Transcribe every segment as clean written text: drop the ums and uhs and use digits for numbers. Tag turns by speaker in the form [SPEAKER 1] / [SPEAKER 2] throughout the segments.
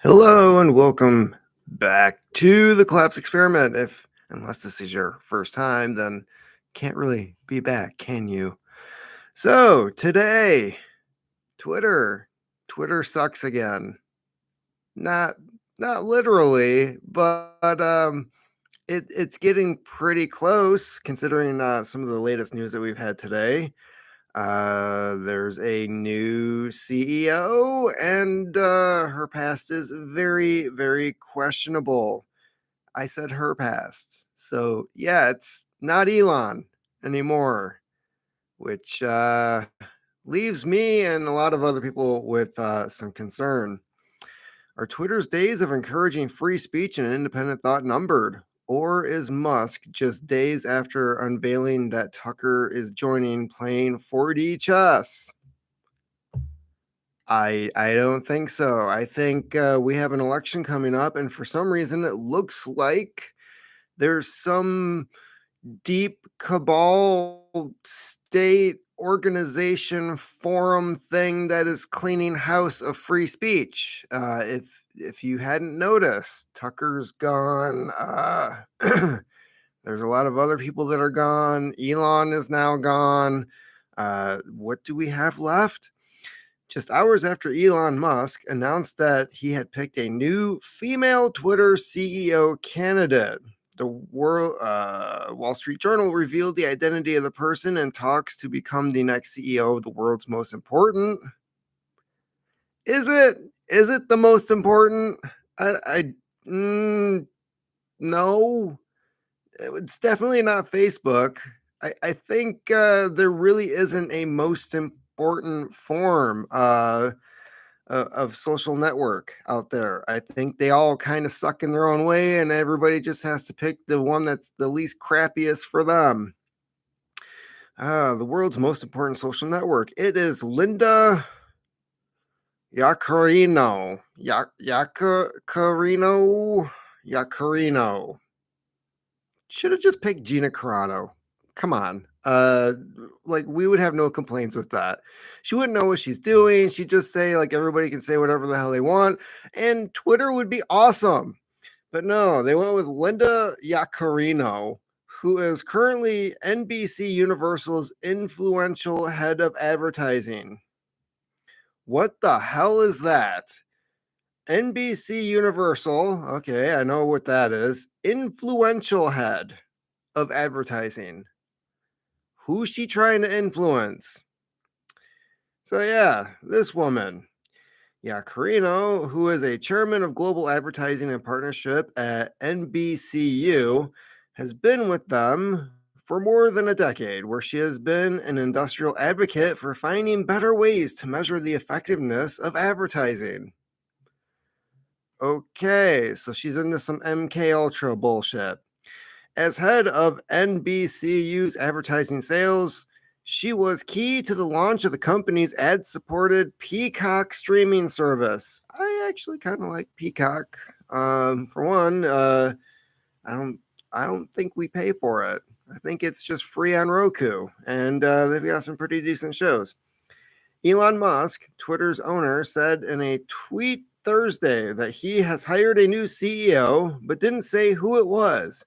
[SPEAKER 1] Hello and welcome back to the Collapse Experiment. If unless this is your first time, then can't really be back, can you? So today, Twitter. Twitter sucks again. Not not literally, but it's getting pretty close considering some of the latest news that we've had today. There's a new CEO, and her past is very, very questionable. I said her past. So, yeah, it's not Elon anymore, which leaves me and a lot of other people with some concern. Are Twitter's days of encouraging free speech and independent thought numbered? Or is Musk just days after unveiling that Tucker is joining playing 4D chess? I don't think so. I think we have an election coming up, and for some reason, it looks like there's some deep cabal state organization forum thing that is cleaning house of free speech. If you hadn't noticed, Tucker's gone. There's a lot of other people that are gone. Elon is now gone. What do we have left? Just hours after Elon Musk announced that he had picked a new female Twitter CEO candidate, the Wall Street Journal revealed the identity of the person and talks to become the next CEO of the world's most important. Is it? Is it the most important? I no. It's definitely not Facebook. I think there really isn't a most important form of social network out there. I think they all kind of suck in their own way, and everybody just has to pick the one that's the least crappiest for them. The world's most important social network. It is Linda Yaccarino. Yaccarino. Should have just picked Gina Carano. Come on. Like we would have no complaints with that. She wouldn't know what she's doing. She'd just say like everybody can say whatever the hell they want, and Twitter would be awesome. But no, they went with Linda Yaccarino, who is currently NBC Universal's influential head of advertising. What the hell is that? NBC Universal, okay, I know what that is. Influential head of advertising. Who's she trying to influence? So yeah, this woman, Carino, who is a chairman of global advertising and partnership at NBCU, has been with them for more than a decade, where she has been an industrial advocate for finding better ways to measure the effectiveness of advertising. Okay, so she's into some MK Ultra bullshit. As head of NBCU's advertising sales, she was key to the launch of the company's ad-supported Peacock streaming service. I actually kind of like Peacock. For one, I don't, I don't think we pay for it. I think it's just free on Roku, and they've got some pretty decent shows. Elon Musk, Twitter's owner, said in a tweet Thursday that he has hired a new CEO, but didn't say who it was.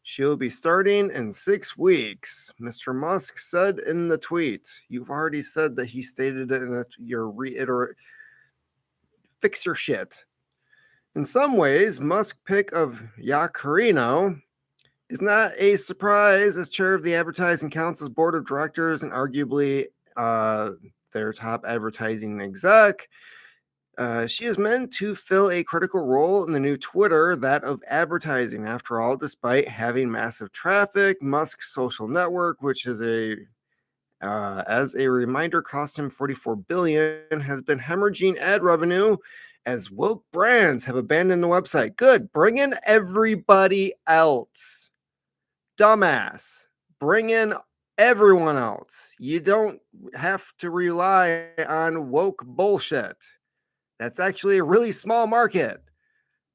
[SPEAKER 1] She'll be starting in 6 weeks, Mr. Musk said in the tweet. You've already said that he stated it in your reiterate. Fix your shit. In some ways, Musk's pick of Yacarino is not a surprise as chair of the Advertising Council's board of directors and arguably their top advertising exec. She is meant to fill a critical role in the new Twitter, that of advertising. After all, despite having massive traffic, Musk's social network, which is as a reminder, cost him $44 billion, has been hemorrhaging ad revenue as woke brands have abandoned the website. Good, bring in everybody else. Dumbass, bring in everyone else. You don't have to rely on woke bullshit. That's actually a really small market.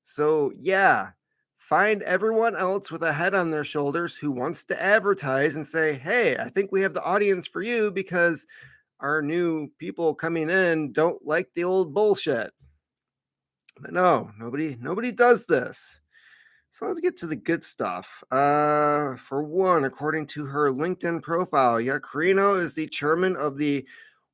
[SPEAKER 1] So, yeah, find everyone else with a head on their shoulders who wants to advertise and say, hey, I think we have the audience for you because our new people coming in don't like the old bullshit. But no, nobody does this. So let's get to the good stuff. For one, according to her LinkedIn profile, Yacarino is the chairman of the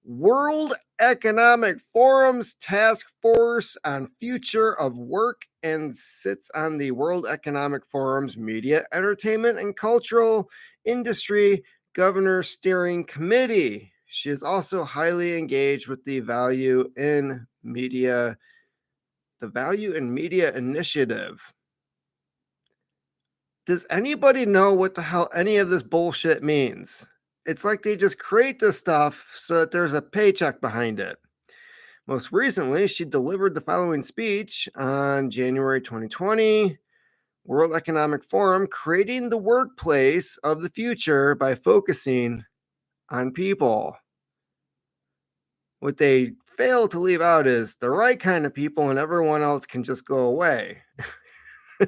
[SPEAKER 1] World Economic Forum's Task Force on Future of Work and sits on the World Economic Forum's Media, Entertainment, and Cultural Industry Governor Steering Committee. She is also highly engaged with the Value in Media Initiative. Does anybody know what the hell any of this bullshit means? It's like they just create this stuff so that there's a paycheck behind it. Most recently, she delivered the following speech on January 2020, World Economic Forum, creating the workplace of the future by focusing on people. What they fail to leave out is the right kind of people and everyone else can just go away.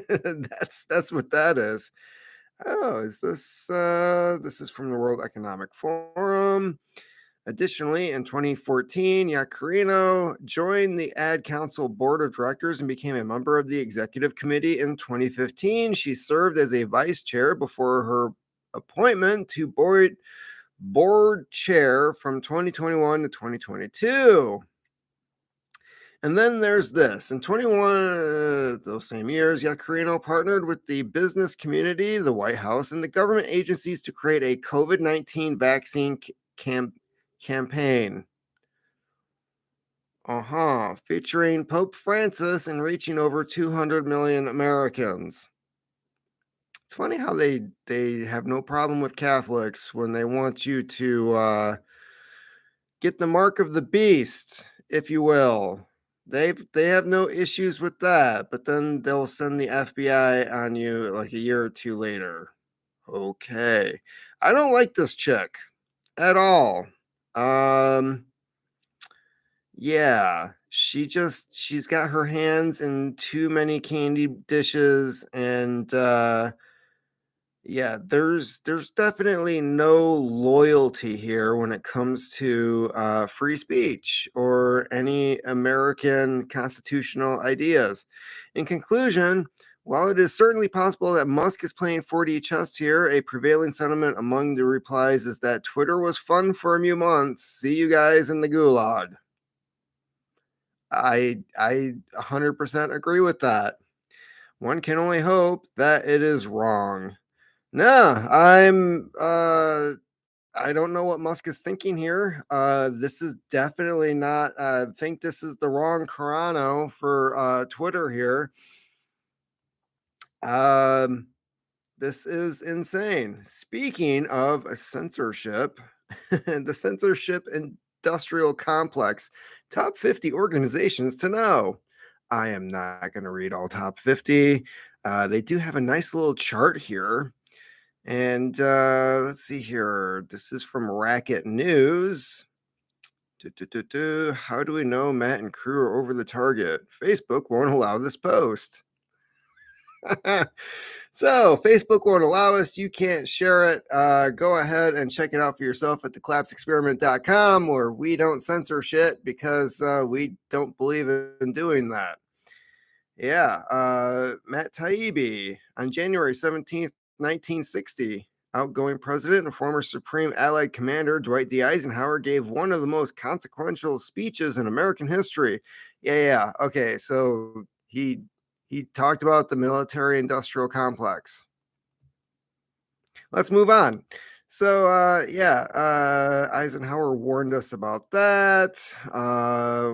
[SPEAKER 1] That's what that is. Oh, is this this is from the World Economic Forum. Additionally, in 2014, Yacarino joined the Ad Council Board of Directors and became a member of the Executive Committee in 2015. She served as a vice chair before her appointment to board chair from 2021 to 2022. And then there's this. In 21 those same years, Yacarino partnered with the business community, the White House, and the government agencies to create a COVID-19 vaccine campaign. Featuring Pope Francis and reaching over 200 million Americans. It's funny how they have no problem with Catholics when they want you to get the mark of the beast, if you will. They have no issues with that, but then they'll send the FBI on you like a year or two later. Okay. I don't like this chick at all. Yeah, she's got her hands in too many candy dishes and yeah, there's definitely no loyalty here when it comes to free speech or any American constitutional ideas. In conclusion, while it is certainly possible that Musk is playing 4D chess here, a prevailing sentiment among the replies is that Twitter was fun for a few months. See you guys in the gulag. I 100% agree with that. One can only hope that it is wrong. No, I don't know what Musk is thinking here. This is definitely not I think this is the wrong Carano for Twitter here. This is insane. Speaking of censorship, the censorship industrial complex, top 50 organizations to know. I am not going to read all top 50. They do have a nice little chart here. And let's see here. This is from Racket News. How do we know Matt and crew are over the target? Facebook won't allow this post. So Facebook won't allow us. You can't share it. Go ahead and check it out for yourself at thecollapseexperiment.com, where we don't censor shit because we don't believe in doing that. Yeah, Matt Taibbi on January 17th, 1960. Outgoing president and former Supreme Allied Commander Dwight D. Eisenhower gave one of the most consequential speeches in American history. Yeah. Okay, so he talked about the military industrial complex. Let's move on. So, Eisenhower warned us about that.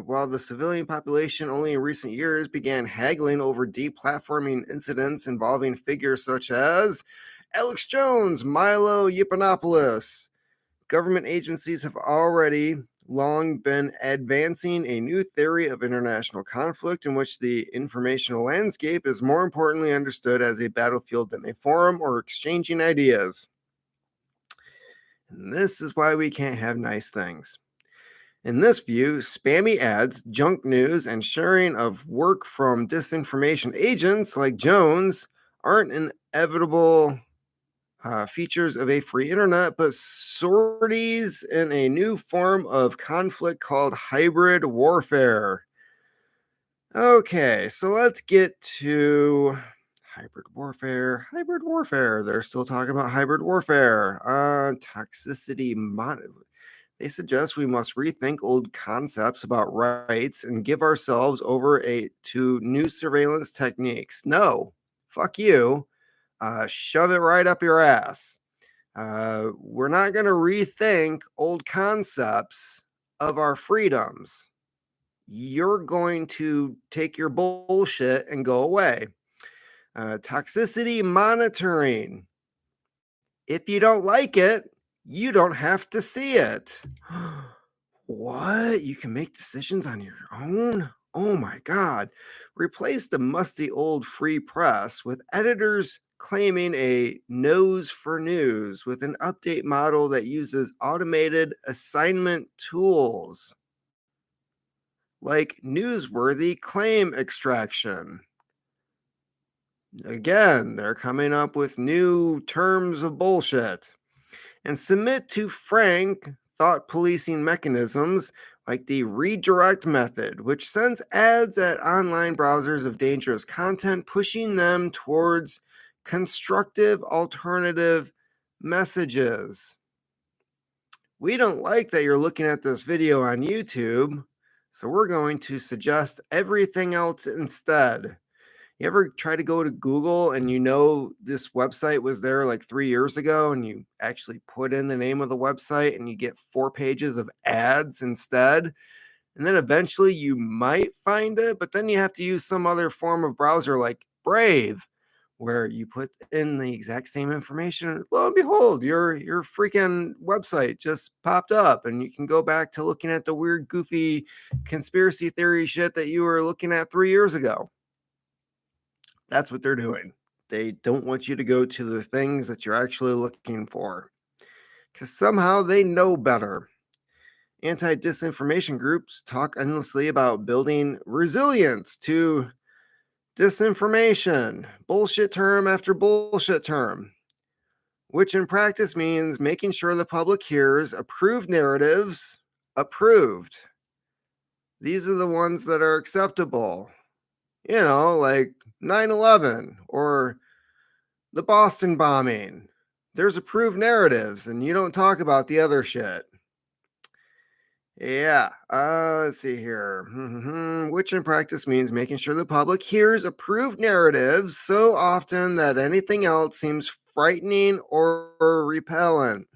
[SPEAKER 1] While the civilian population only in recent years began haggling over deplatforming incidents involving figures such as Alex Jones, Milo Yiannopoulos, government agencies have already long been advancing a new theory of international conflict in which the informational landscape is more importantly understood as a battlefield than a forum or exchanging ideas. And this is why we can't have nice things. In this view, spammy ads, junk news, and sharing of work from disinformation agents like Jones aren't inevitable features of a free internet, but sorties in a new form of conflict called hybrid warfare. Okay, so let's get to hybrid warfare. Hybrid warfare. They're still talking about hybrid warfare. Toxicity They suggest we must rethink old concepts about rights and give ourselves over to new surveillance techniques. No, fuck you. Shove it right up your ass. We're not going to rethink old concepts of our freedoms. You're going to take your bullshit and go away. Toxicity monitoring. If you don't like it, you don't have to see it. What? You can make decisions on your own? Oh my God. Replace the musty old free press with editors claiming a nose for news with an update model that uses automated assignment tools like newsworthy claim extraction. Again, they're coming up with new terms of bullshit. And submit to frank thought policing mechanisms like the redirect method, which sends ads at online browsers of dangerous content, pushing them towards constructive alternative messages. We don't like that you're looking at this video on YouTube, so we're going to suggest everything else instead. You ever try to go to Google and this website was there like 3 years ago and you actually put in the name of the website and you get 4 pages of ads instead? And then eventually you might find it, but then you have to use some other form of browser like Brave, where you put in the exact same information. Lo and behold, your freaking website just popped up, and you can go back to looking at the weird, goofy conspiracy theory shit that you were looking at 3 years ago. That's what they're doing. They don't want you to go to the things that you're actually looking for because somehow they know better. Anti disinformation groups talk endlessly about building resilience to disinformation, bullshit term after bullshit term, which in practice means making sure the public hears approved narratives. Approved. These are the ones that are acceptable. Like 9/11 or the Boston bombing. There's approved narratives, and you don't talk about the other shit. Yeah. Let's see here. Which in practice means making sure the public hears approved narratives so often that anything else seems frightening or repellent.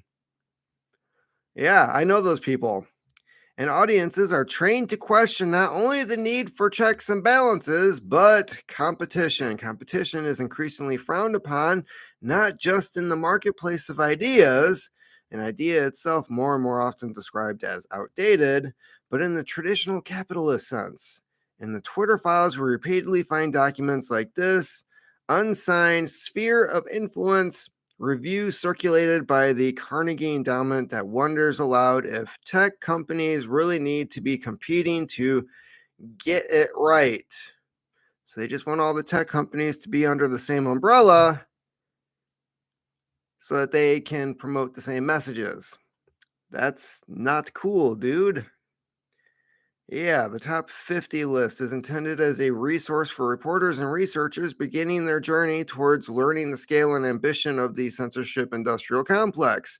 [SPEAKER 1] Yeah, I know those people. And audiences are trained to question not only the need for checks and balances, but competition. Competition is increasingly frowned upon, not just in the marketplace of ideas, an idea itself more and more often described as outdated, but in the traditional capitalist sense. In the Twitter files, we repeatedly find documents like this unsigned sphere of influence review circulated by the Carnegie Endowment that wonders aloud if tech companies really need to be competing to get it right. So they just want all the tech companies to be under the same umbrella so that they can promote the same messages. That's not cool, dude. Yeah, the top 50 list is intended as a resource for reporters and researchers beginning their journey towards learning the scale and ambition of the censorship industrial complex.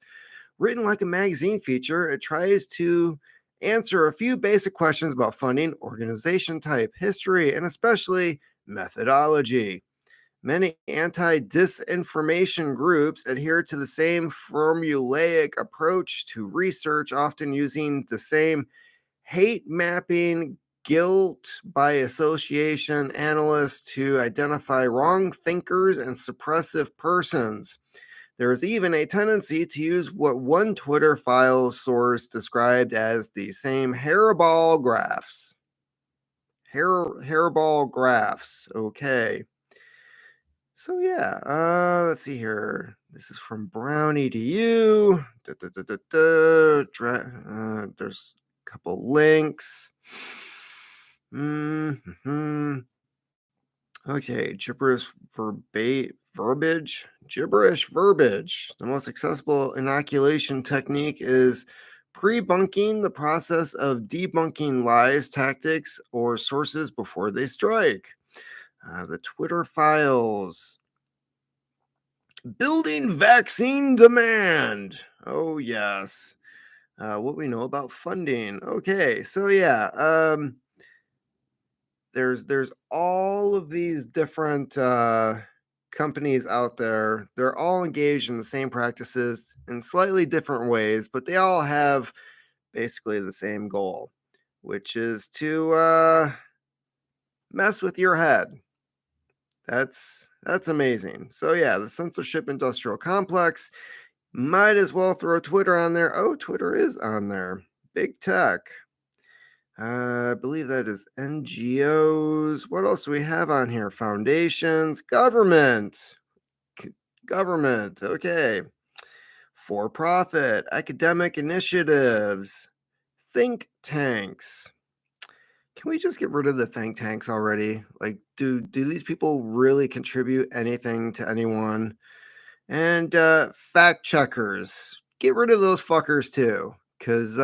[SPEAKER 1] Written like a magazine feature, it tries to answer a few basic questions about funding, organization type, history, and especially methodology. Many anti disinformation groups adhere to the same formulaic approach to research, often using the same hate mapping, guilt by association analysts to identify wrong thinkers and suppressive persons. There is even a tendency to use what one Twitter file source described as the same hairball graphs. Hairball graphs. Okay. So yeah, let's see here. This is from Brownie to you. There's a couple links. Okay, verbiage. Gibberish verbiage. The most accessible inoculation technique is Pre-bunking, the process of debunking lies, tactics, or sources before they strike. The Twitter files. Building vaccine demand. Oh, yes. What we know about funding. Okay, so yeah, there's all of these different companies out there. They're all engaged in the same practices in slightly different ways, but they all have basically the same goal, which is to mess with your head. That's amazing. So yeah, the censorship industrial complex. Might as well throw Twitter on there. Oh, Twitter is on there. Big tech. I believe that is NGOs. What else do we have on here? Foundations, government, government. Okay. For profit, academic initiatives, think tanks. Can we just get rid of the think tanks already? Like, do these people really contribute anything to anyone? And fact checkers, get rid of those fuckers too, because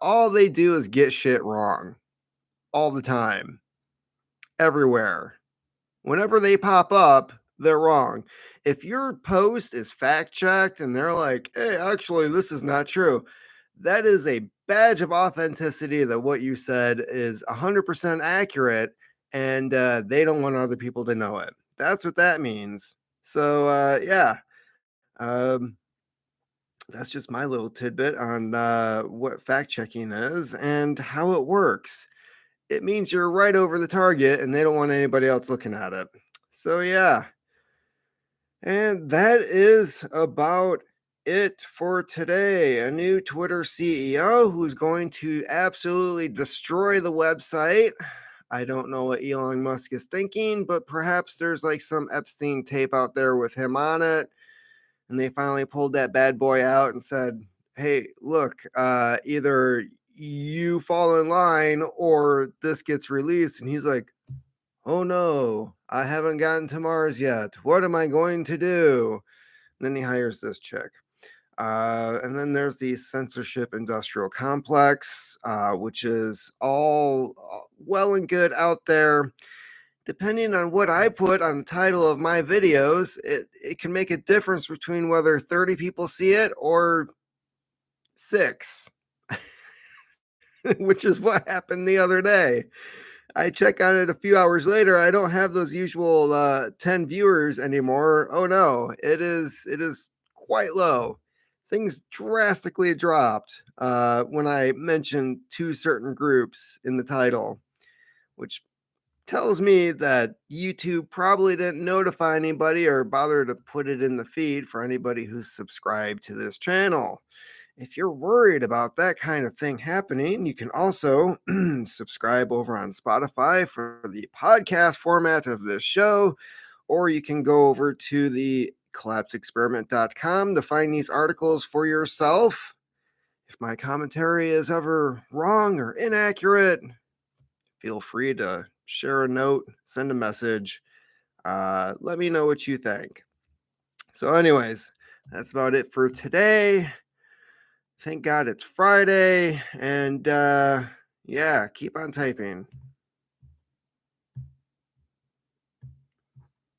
[SPEAKER 1] all they do is get shit wrong all the time, everywhere. Whenever they pop up, they're wrong. If your post is fact checked and they're like, hey, actually, this is not true, that is a badge of authenticity that what you said is 100% accurate and they don't want other people to know it. That's what that means. So, yeah. Um, that's just my little tidbit on what fact checking is and how it works. It means you're right over the target and they don't want anybody else looking at it. So, yeah. And that is about it for today. A new Twitter CEO who's going to absolutely destroy the website. I don't know what Elon Musk is thinking, but perhaps there's like some Epstein tape out there with him on it. And they finally pulled that bad boy out and said, hey, look, either you fall in line or this gets released. And he's like, oh no, I haven't gotten to Mars yet. What am I going to do? And then he hires this chick. And then there's the censorship industrial complex, which is all well and good out there. Depending on what I put on the title of my videos, it can make a difference between whether 30 people see it or 6, which is what happened the other day. I check on it a few hours later. I don't have those usual 10 viewers anymore. Oh no, it is quite low. Things drastically dropped when I mentioned 2 certain groups in the title, which tells me that YouTube probably didn't notify anybody or bother to put it in the feed for anybody who's subscribed to this channel. If you're worried about that kind of thing happening, you can also subscribe over on Spotify for the podcast format of this show, or you can go over to the collapseexperiment.com to find these articles for yourself. If my commentary is ever wrong or inaccurate, feel free to share a note, send a message. Let me know what you think. So, anyways, that's about it for today. Thank God it's Friday. And yeah, keep on typing.